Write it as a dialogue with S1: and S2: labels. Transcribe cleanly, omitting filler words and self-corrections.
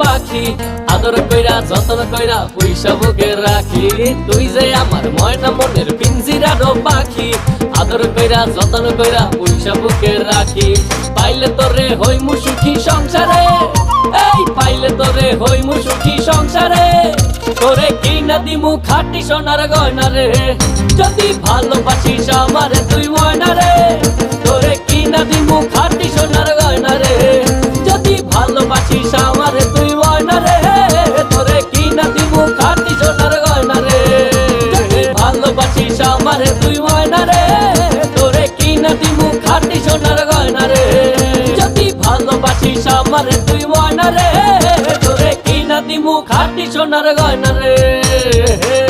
S1: পাখি আদর কইরা যতন কইরা পয়সা বুকে রাখি তুই যে আমার ময়না মনের পিঞ্জিরারও পাখি আদর কইরা যতন কইরা পয়সা বুকে রাখি পাইলে তোরে হইমু সুখী সংসারে এই পাইলে তোরে হইমু সুখী সংসারে তোরে কিনা দিমু খাঁটি সোনার গয়না রে যদি ভালোবাসিস আমারে তুই ময়না রে তোরে কিনা দিমু খাঁটি সোনার গয়না রে যদি ভালোবাসিস আমারে তুই ময়না রে তোরে কিনা দিমু খাঁটি সোনার গয়না রে যদি ভালোবাসিস আমারে তুই ময়না রে তোরে কিনা দিমু খাঁটি সোনার গয়না রে যদি ভালোবাসিস আমারে তুই ময়না রে তোরে কিনা দিমু খাঁটি সোনার গয়না রে